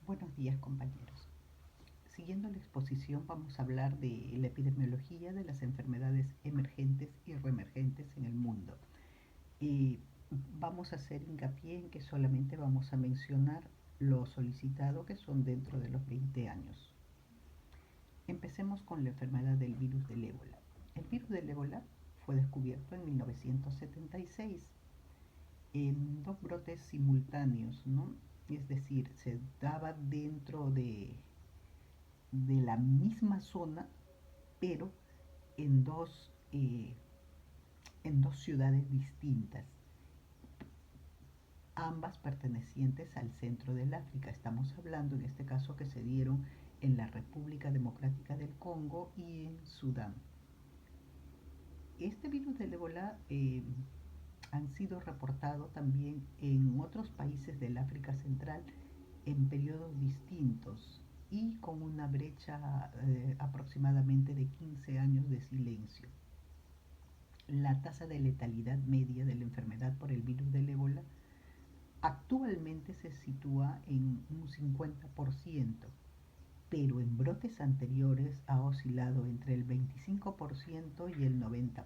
Buenos días, compañeros. Siguiendo la exposición, vamos a hablar de la epidemiología de las enfermedades emergentes y reemergentes en el mundo. Y vamos a hacer hincapié en que solamente vamos a mencionar lo solicitado, que son dentro de los 20 años. Empecemos con la enfermedad del virus del ébola. El virus del ébola fue descubierto en 1976 en dos brotes simultáneos, ¿no? Es decir, se daba dentro de la misma zona, pero en en dos ciudades distintas, ambas pertenecientes al centro del África. Estamos hablando en este caso que se dieron en la República Democrática del Congo y en Sudán. Este virus del ébola han sido reportados también en otros países del África Central en periodos distintos y con una brecha aproximadamente de 15 años de silencio. La tasa de letalidad media de la enfermedad por el virus del ébola actualmente se sitúa en un 50%, pero en brotes anteriores ha oscilado entre el 25% y el 90%.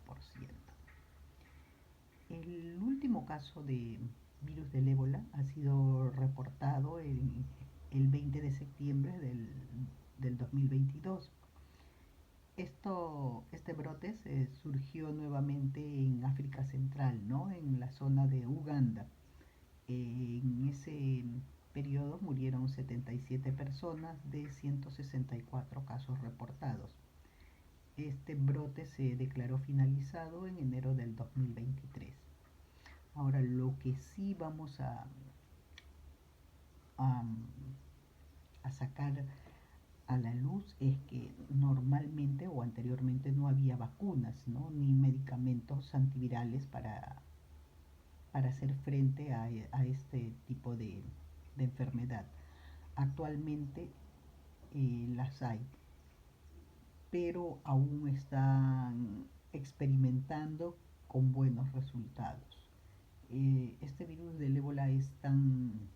El último caso de virus del ébola ha sido reportado el 20 de septiembre del 2022. Este brote surgió nuevamente en África Central, ¿no? En la zona de Uganda. En ese periodo murieron 77 personas de 164 casos reportados. Este brote se declaró finalizado en enero del 2023. Ahora, lo que sí vamos a, a sacar a la luz es que normalmente o anteriormente no había vacunas, ¿no? Ni medicamentos antivirales para hacer frente a este tipo de enfermedad. Actualmente las hay, pero aún están experimentando con buenos resultados. Este virus del ébola es tan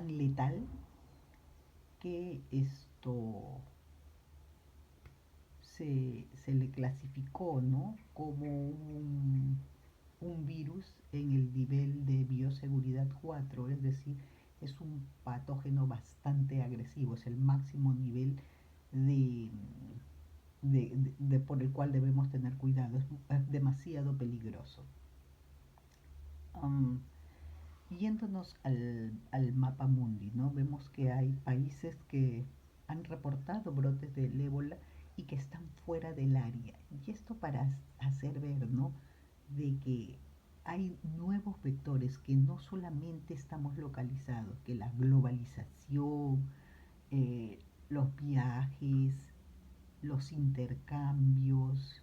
letal que esto se le clasificó, ¿no? Como un virus en el nivel de bioseguridad 4, es decir, es un patógeno bastante agresivo, es el máximo nivel de, por el cual debemos tener cuidado, es demasiado peligroso. Um, Yéndonos al mapa mundi, ¿no? Vemos que hay países que han reportado brotes del ébola y que están fuera del área. Y esto para hacer ver, ¿no? De que hay nuevos vectores que no solamente estamos localizados, que la globalización, eh, los viajes, los intercambios,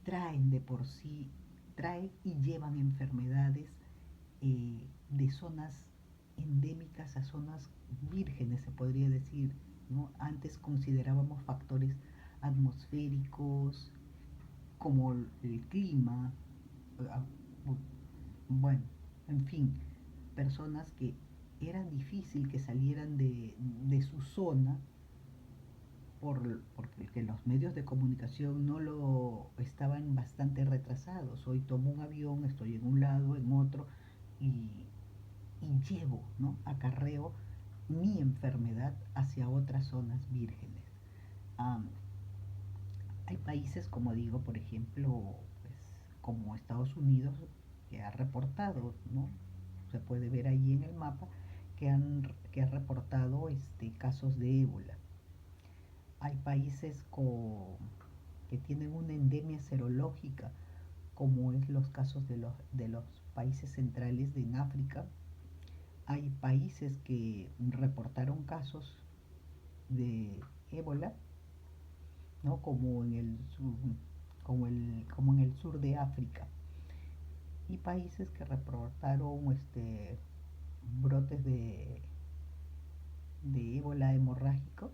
traen de por sí, traen y llevan enfermedades de zonas endémicas a zonas vírgenes, se podría decir, ¿no? Antes considerábamos factores atmosféricos como el clima, bueno, en fin, personas que era difícil que salieran de su zona porque los medios de comunicación no lo estaban bastante retrasados. Hoy tomo un avión, estoy en un lado, en otro, y, y llevo, ¿no? Acarreo mi enfermedad hacia otras zonas vírgenes. Um, Hay países, como digo, por ejemplo, pues, como Estados Unidos, que ha reportado, ¿no? Se puede ver ahí en el mapa que ha reportado casos de ébola. Hay países que tienen una endemia serológica, como es los casos de los países centrales en África. Hay países que reportaron casos de ébola, ¿no? Como en el sur de África. Y países que reportaron brotes de ébola hemorrágico,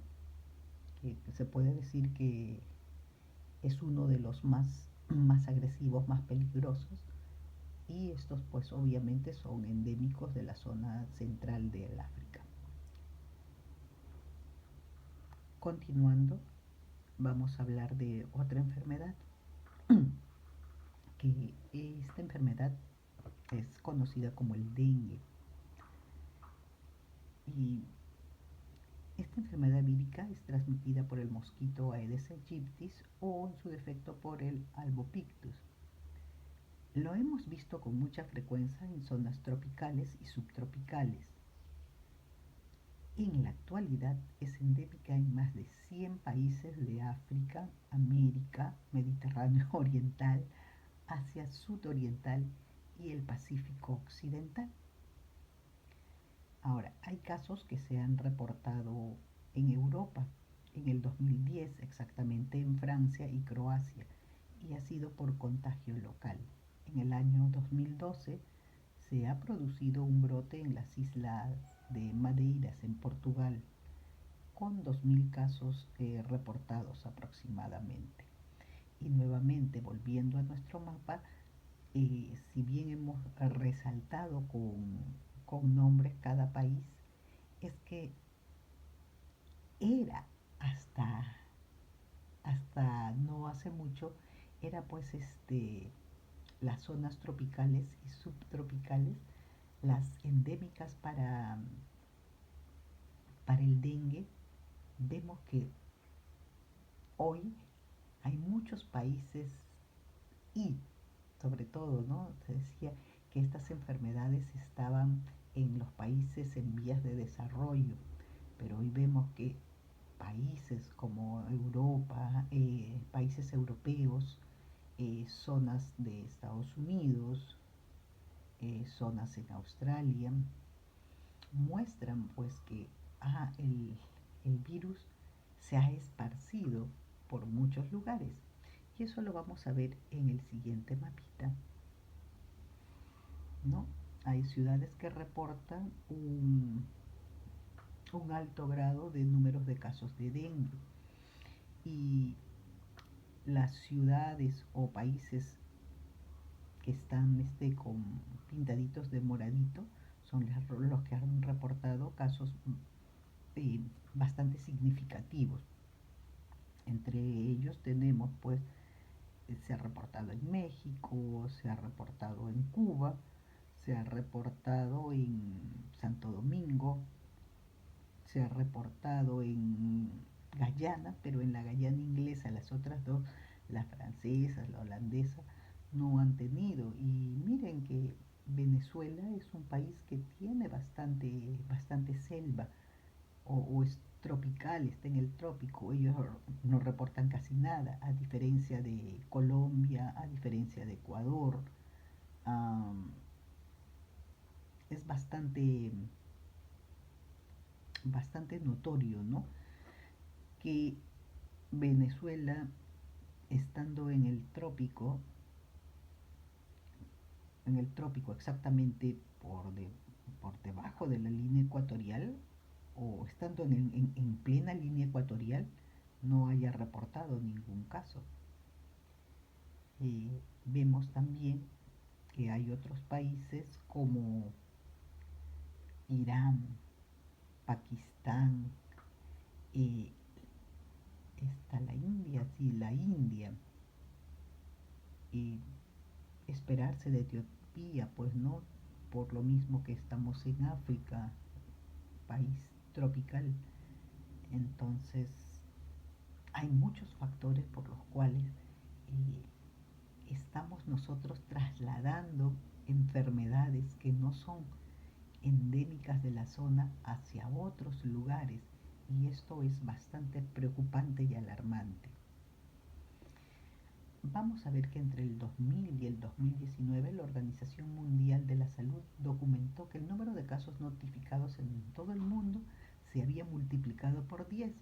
que se puede decir que es uno de los más agresivos, más peligrosos, y estos pues obviamente son endémicos de la zona central del África. Continuando, vamos a hablar de otra enfermedad, que esta enfermedad es conocida como el dengue. Y esta enfermedad vírica es transmitida por el mosquito Aedes aegypti o en su defecto por el Albopictus. Lo hemos visto con mucha frecuencia en zonas tropicales y subtropicales. En la actualidad es endémica en más de 100 países de África, América, Mediterráneo oriental, Asia sudoriental y el Pacífico occidental. Ahora, hay casos que se han reportado en Europa, en el 2010 exactamente en Francia y Croacia, y ha sido por contagio local. En el año 2012 se ha producido un brote en las islas de Madeiras, en Portugal, con 2.000 casos reportados aproximadamente. Y nuevamente, volviendo a nuestro mapa, si bien hemos resaltado con nombres cada país, es que era hasta, hasta no hace mucho, era pues las zonas tropicales y subtropicales las endémicas para el dengue. Vemos que hoy hay muchos países y sobre todo, ¿no? Se decía que estas enfermedades estaban en los países en vías de desarrollo, pero hoy vemos que países como Europa, países europeos, zonas de Estados Unidos, zonas en Australia, muestran pues que el virus se ha esparcido por muchos lugares. Y eso lo vamos a ver en el siguiente mapita, ¿no? Hay ciudades que reportan un alto grado de números de casos de dengue. Y las ciudades o países que están con pintaditos de moradito son los que han reportado casos eh, bastante significativos. Entre ellos tenemos pues se ha reportado en México, se ha reportado en Cuba, se ha reportado en Santo Domingo, se ha reportado en Guyana, pero en la Guyana inglesa, las otras dos, la francesa, la holandesa, no han tenido. Y miren que Venezuela es un país que tiene bastante selva, o es tropical, está en el trópico, ellos no reportan casi nada, a diferencia de Colombia, a diferencia de Ecuador. Um, es bastante notorio, ¿no? Que Venezuela, estando en el trópico exactamente por debajo de la línea ecuatorial, o estando en plena línea ecuatorial, no haya reportado ningún caso. Vemos también que hay otros países como Irán, Pakistán, eh, está la India, sí, la India, y esperarse de Etiopía, pues no, por lo mismo que estamos en África, país tropical. Entonces, hay muchos factores por los cuales estamos nosotros trasladando enfermedades que no son endémicas de la zona hacia otros lugares, y esto es bastante preocupante y alarmante. Vamos a ver que entre el 2000 y el 2019 la Organización Mundial de la Salud documentó que el número de casos notificados en todo el mundo se había multiplicado por 10,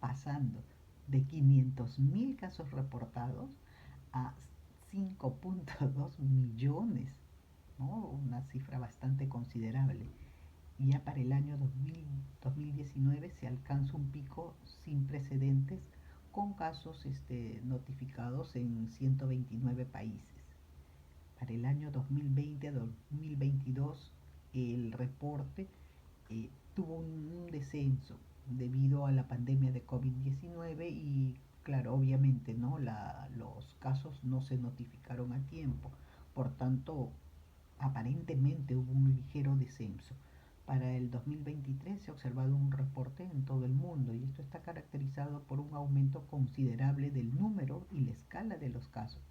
pasando de 500.000 casos reportados a 5.2 millones, ¿no? Una cifra bastante considerable. Y ya para el año 2019 se alcanza un pico sin precedentes con casos notificados en 129 países. para el año 2020 a 2022 el reporte tuvo un descenso debido a la pandemia de COVID-19 y claro, obviamente, ¿no? Los casos no se notificaron a tiempo, por tanto, aparentemente hubo un ligero descenso. Para el 2023 se ha observado un reporte en todo el mundo y esto está caracterizado por un aumento considerable del número y la escala de los casos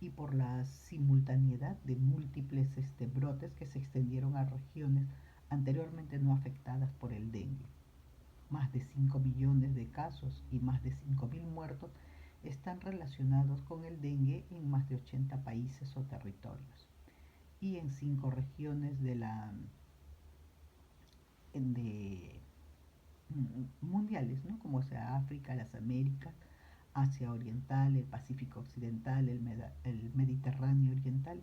y por la simultaneidad de múltiples brotes que se extendieron a regiones anteriormente no afectadas por el dengue. Más de 5 millones de casos y más de 5.000 muertos están relacionados con el dengue en más de 80 países o territorios y en 5 regiones de mundiales, ¿no? Como sea África, las Américas, Asia Oriental, el Pacífico Occidental, el Mediterráneo Oriental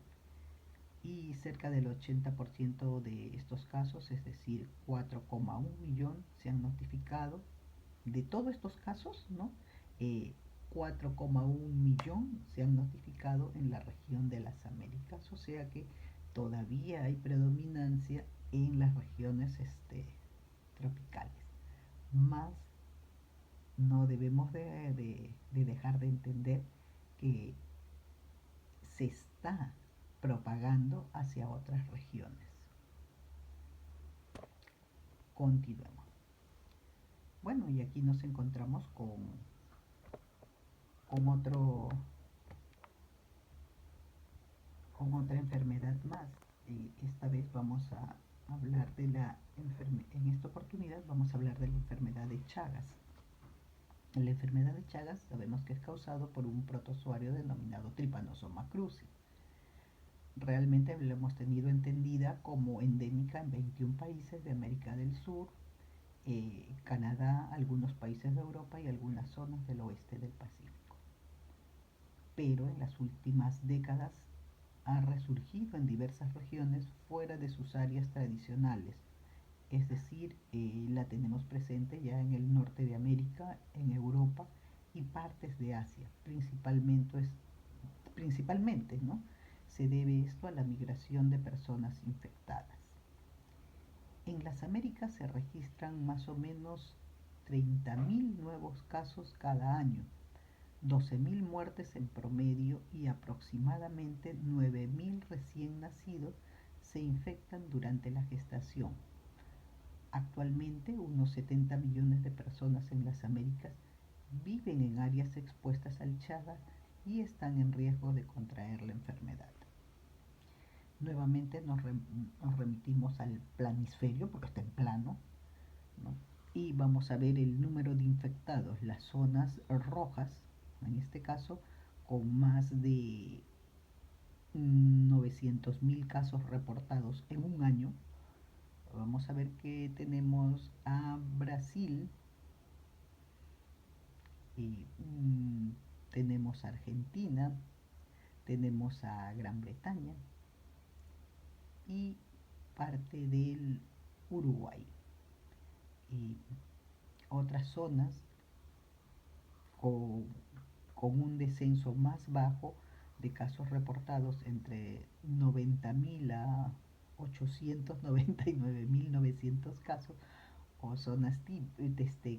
y cerca del 80% de estos casos, es decir, 4,1 millón se han notificado. De todos estos casos, ¿no? 4,1 millón se han notificado en la región de las Américas, o sea que todavía hay predominancia en las regiones tropicales. Más no debemos de dejar de entender que se está propagando hacia otras regiones. Continuemos. Bueno, y aquí nos encontramos con otro con otra enfermedad más. Esta vez vamos a hablar de en esta oportunidad vamos a hablar de la enfermedad de Chagas. La enfermedad de Chagas sabemos que es causado por un protozoario denominado Trypanosoma cruzi. Realmente la hemos tenido entendida como endémica en 21 países de América del Sur, Canadá, algunos países de Europa y algunas zonas del oeste del Pacífico. Pero en las últimas décadas ha resurgido en diversas regiones fuera de sus áreas tradicionales, es decir, la tenemos presente ya en el norte de América, en Europa y partes de Asia, principalmente, ¿no? Se debe esto a la migración de personas infectadas. En las Américas se registran más o menos 30.000 nuevos casos cada año, 12.000 muertes en promedio y aproximadamente 9.000 recién nacidos se infectan durante la gestación. Actualmente, unos 70 millones de personas en las Américas viven en áreas expuestas al Chagas y están en riesgo de contraer la enfermedad. Nuevamente nos remitimos al planisferio, porque está en plano, ¿no? Y vamos a ver el número de infectados, las zonas rojas, en este caso, con más de 900.000 casos reportados en un año. Vamos a ver que tenemos a Brasil, y tenemos a Argentina, tenemos a Gran Bretaña y parte del Uruguay. Y otras zonas con, con un descenso más bajo de casos reportados entre 90.000 a 899.900 casos, o zonas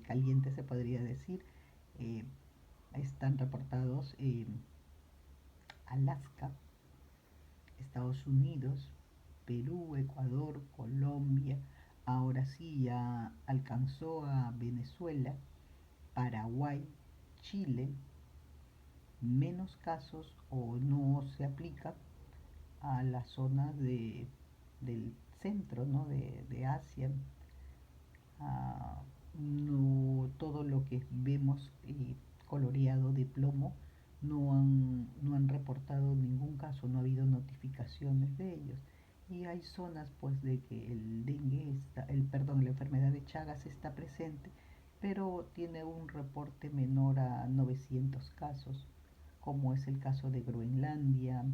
calientes se podría decir, eh, están reportados en Alaska, Estados Unidos, Perú, Ecuador, Colombia, ahora sí ya alcanzó a Venezuela, Paraguay, Chile. Menos casos o no se aplica a las zonas del centro, ¿no? de Asia. No todo lo que vemos coloreado de plomo no han reportado ningún caso, no ha habido notificaciones de ellos. Y hay zonas pues de que el dengue la enfermedad de Chagas está presente, pero tiene un reporte menor a 900 casos, como es el caso de Groenlandia,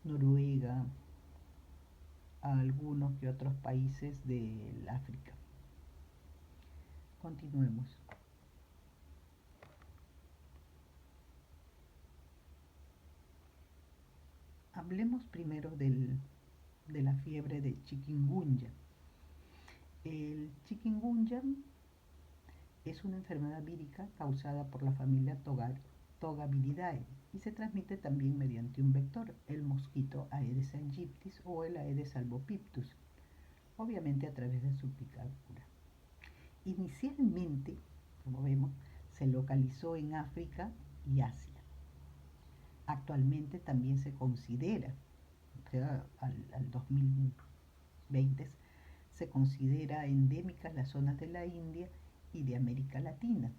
Noruega, a algunos que otros países del África. Continuemos. Hablemos primero de la fiebre de chikungunya. El chikungunya es una enfermedad vírica causada por la familia Togaviridae y se transmite también mediante un vector, el mosquito Aedes aegyptis o el Aedes albopictus, obviamente a través de su picadura. Inicialmente, como vemos, se localizó en África y Asia. Actualmente también se considera, o sea, al 2020, se considera endémicas las zonas de la India y de América Latina.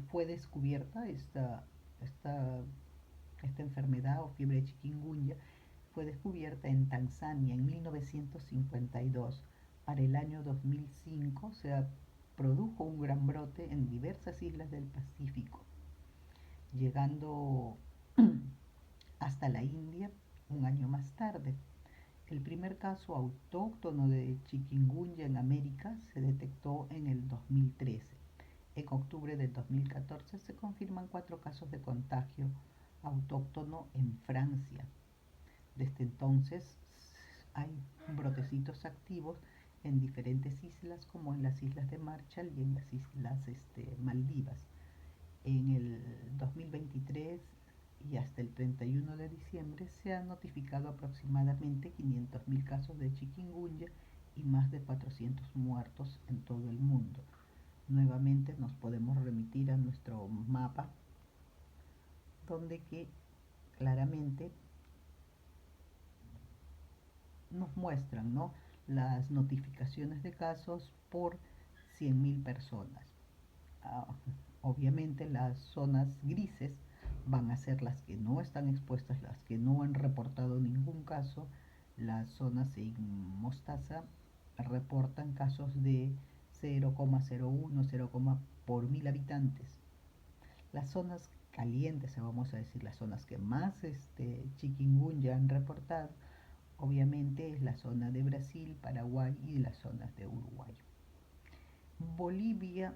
Fue descubierta esta enfermedad o fiebre de chikungunya, fue descubierta en Tanzania en 1952. Para el año 2005 se produjo un gran brote en diversas islas del Pacífico, llegando hasta la India un año más tarde. El primer caso autóctono de chikungunya en América se detectó en el 2013. En octubre del 2014 se confirman 4 casos de contagio autóctono en Francia. Desde entonces hay brotecitos activos en diferentes islas, como en las islas de Marshall y en las islas Maldivas. En el 2023 y hasta el 31 de diciembre se han notificado aproximadamente 500.000 casos de chikungunya y más de 400 muertos en todo el mundo. Nuevamente nos podemos remitir a nuestro mapa, donde que claramente nos muestran, ¿no?, las notificaciones de casos por 100.000 personas. Ah, obviamente las zonas grises van a ser las que no están expuestas, las que no han reportado ningún caso. Las zonas en mostaza reportan casos de 0,01, 0, por 1000 habitantes. Las zonas calientes, vamos a decir, las zonas que más chikungunya han reportado, obviamente es la zona de Brasil, Paraguay y las zonas de Uruguay. Bolivia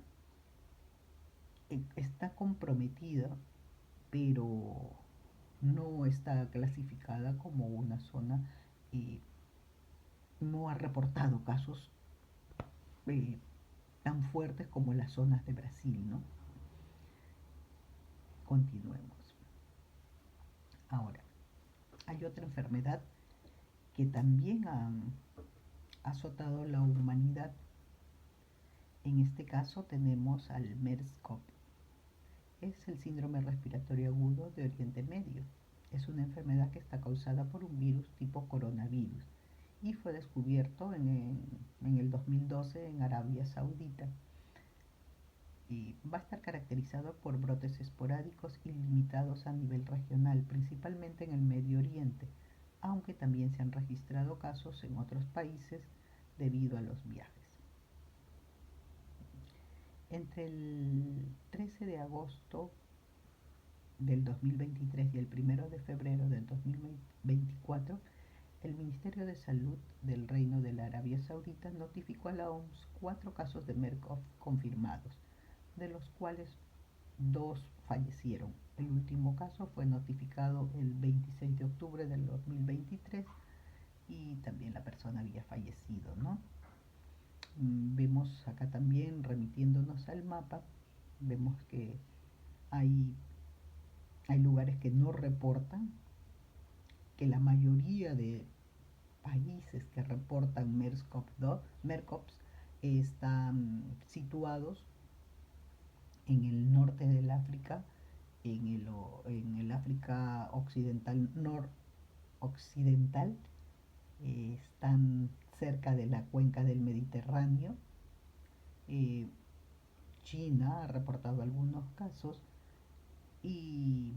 está comprometida, pero no está clasificada como una zona, no ha reportado casos tan fuertes como las zonas de Brasil, ¿no? Continuemos. Ahora, hay otra enfermedad que también ha azotado la humanidad. En este caso tenemos al MERS-CoV. Es el síndrome respiratorio agudo de Oriente Medio. Es una enfermedad que está causada por un virus tipo coronavirus y fue descubierto en el 2012 en Arabia Saudita. Y va a estar caracterizado por brotes esporádicos y limitados a nivel regional, principalmente en el Medio Oriente, aunque también se han registrado casos en otros países debido a los viajes. Entre el 13 de agosto del 2023 y el 1 de febrero del 2024, el Ministerio de Salud del Reino de la Arabia Saudita notificó a la OMS 4 casos de MERS-CoV confirmados, de los cuales 2 fallecieron. El último caso fue notificado el 26 de octubre del 2023 y también la persona había fallecido, ¿no? Vemos acá también, remitiéndonos al mapa, vemos que hay lugares que no reportan, que la mayoría de países que reportan MERS-CoV están situados en el norte del África, en el África occidental, noroccidental, están cerca de la cuenca del Mediterráneo. China ha reportado algunos casos y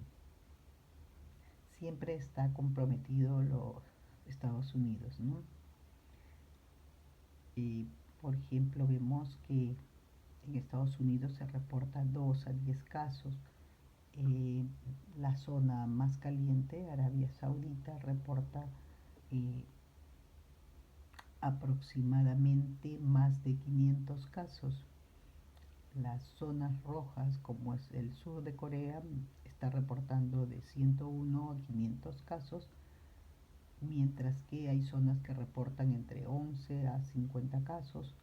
siempre está comprometido los Estados Unidos, ¿no? Por ejemplo, vemos que en Estados Unidos se reporta 2 a 10 casos. La zona más caliente, Arabia Saudita, reporta aproximadamente más de 500 casos. Las zonas rojas, como es el sur de Corea, está reportando de 101 a 500 casos, mientras que hay zonas que reportan entre 11 a 50 casos,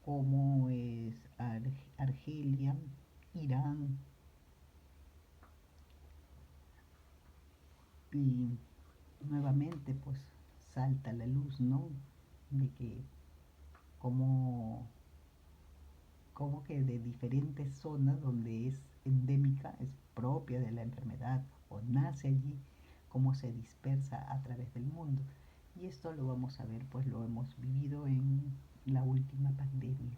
como es Argelia, Irán, y nuevamente pues salta la luz, ¿no? De que como, como que de diferentes zonas donde es endémica, es propia de la enfermedad o nace allí, cómo se dispersa a través del mundo. Y esto lo vamos a ver, pues lo hemos vivido en la última pandemia.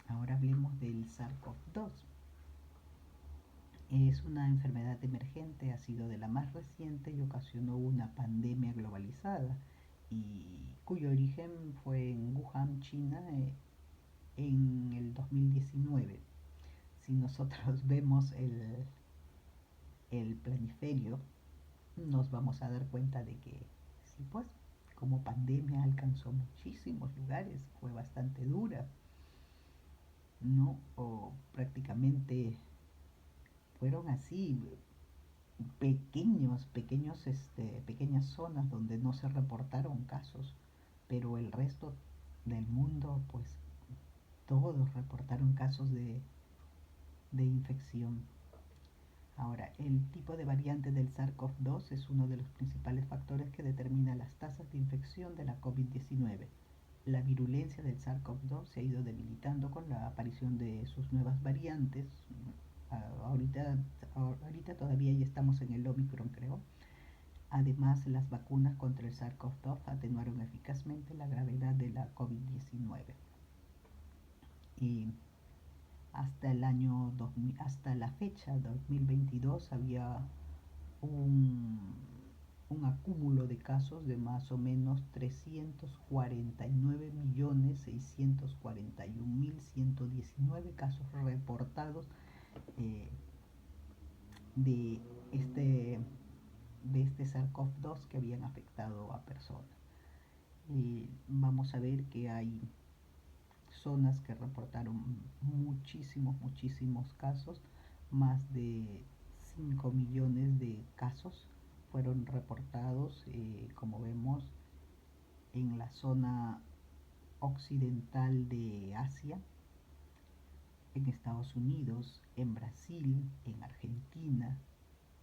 Ahora hablemos del SARS-CoV-2. Es una enfermedad emergente, ha sido de la más reciente y ocasionó una pandemia globalizada, y cuyo origen fue en Wuhan, China, en el 2019. Si nosotros vemos el planiferio, nos vamos a dar cuenta de que sí, pues, como pandemia alcanzó muchísimos lugares, fue bastante dura, ¿no? O prácticamente fueron así pequeñas zonas donde no se reportaron casos, pero el resto del mundo, pues todos reportaron casos de infección. Ahora, el tipo de variante del SARS-CoV-2 es uno de los principales factores que determina las tasas de infección de la COVID-19. La virulencia del SARS-CoV-2 se ha ido debilitando con la aparición de sus nuevas variantes. Ahorita todavía ya estamos en el Omicron, creo. Además, las vacunas contra el SARS-CoV-2 atenuaron eficazmente la gravedad de la COVID-19. Y hasta la fecha 2022 había un, un acúmulo de casos de más o menos 349.641.119 casos reportados, eh, de este, de este SARS-CoV-2 que habían afectado a personas. Vamos a ver que hay zonas que reportaron muchísimos casos, más de 5 millones de casos fueron reportados, como vemos, en la zona occidental de Asia, en Estados Unidos, en Brasil, en Argentina,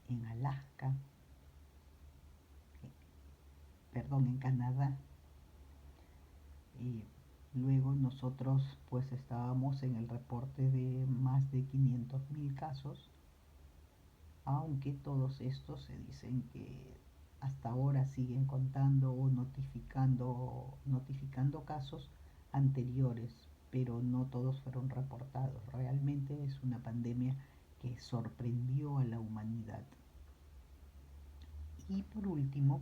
en Alaska, en Canadá. Y luego nosotros pues estábamos en el reporte de más de 500.000 casos, aunque todos estos se dicen que hasta ahora siguen contando o notificando casos anteriores, pero no todos fueron reportados. Realmente es una pandemia que sorprendió a la humanidad. Y por último,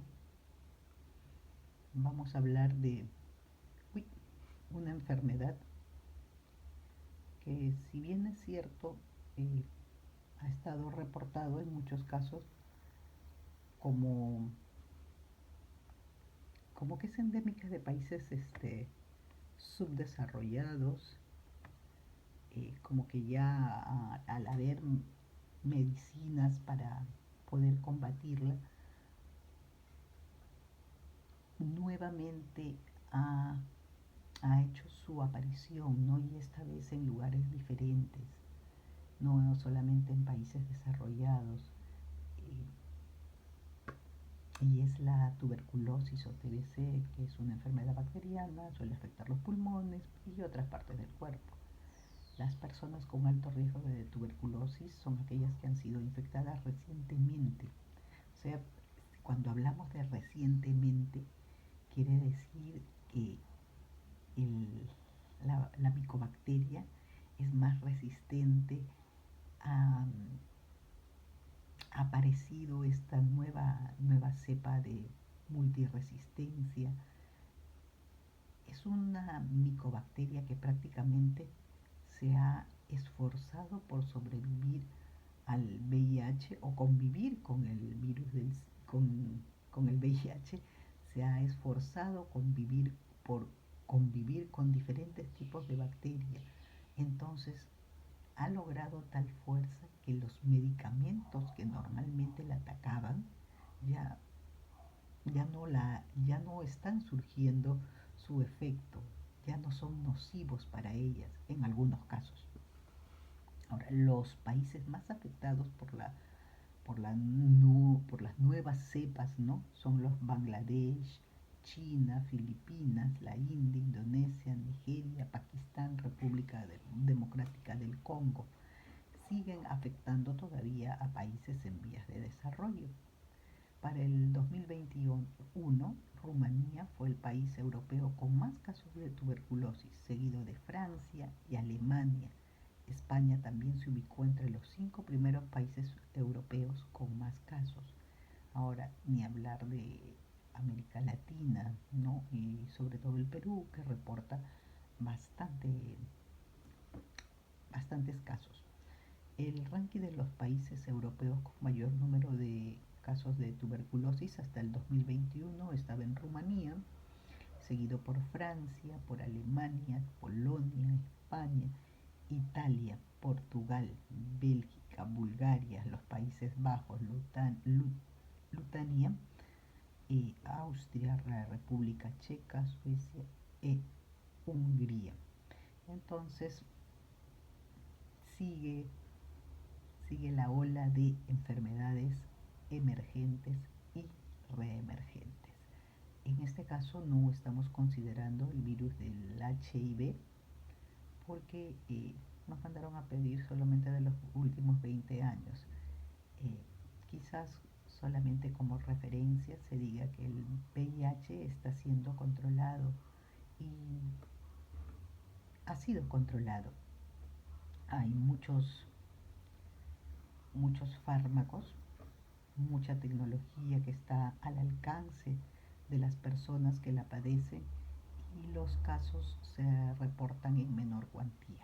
vamos a hablar de una enfermedad que, si bien es cierto, ha estado reportado en muchos casos como, como que es endémica de países subdesarrollados, como que ya al haber medicinas para poder combatirla, nuevamente ha, ha hecho su aparición, ¿no? Y esta vez en lugares diferentes, no solamente en países desarrollados. Y es la tuberculosis o TBC, que es una enfermedad bacteriana, suele afectar los pulmones y otras partes del cuerpo. Las personas con alto riesgo de tuberculosis son aquellas que han sido infectadas recientemente. O sea, cuando hablamos de recientemente, quiere decir que el, la micobacteria es más resistente. Ha aparecido esta nueva cepa de multiresistencia. Es una micobacteria que prácticamente se ha esforzado por sobrevivir al VIH o convivir con el virus con el VIH. Se ha esforzado por convivir con diferentes tipos de bacterias. Entonces, ha logrado tal fuerza que los medicamentos que normalmente la atacaban ya, ya no están surgiendo su efecto, ya no son nocivos para ellas en algunos casos. Ahora, los países más afectados por las nuevas cepas, ¿no? Son los Bangladesh, China, Filipinas, la India, Indonesia, Nigeria, Pakistán, Democrática del Congo. Siguen afectando todavía a países en vías de desarrollo. Para el 2021, Rumanía fue el país europeo con más casos de tuberculosis, seguido de Francia y Alemania. España también se ubicó entre los 5 primeros países europeos con más casos. Ahora, ni hablar de América Latina, ¿no? Y sobre todo el Perú, que reporta bastante, bastantes casos. El ranking de los países europeos con mayor número de casos de tuberculosis hasta el 2021 estaba en Rumanía, seguido por Francia, por Alemania, Polonia, España, Italia, Portugal, Bélgica, Bulgaria, los Países Bajos, Lutania, Austria, la República Checa, Suecia e Hungría. Entonces sigue sigue la ola de enfermedades emergentes y reemergentes. En este caso no estamos considerando el virus del HIV porque nos mandaron a pedir solamente de los últimos 20 años. Eh, Quizás solamente como referencia se diga que el VIH está siendo controlado y ha sido controlado. Hay muchos fármacos, mucha tecnología que está al alcance de las personas que la padecen y los casos se reportan en menor cuantía.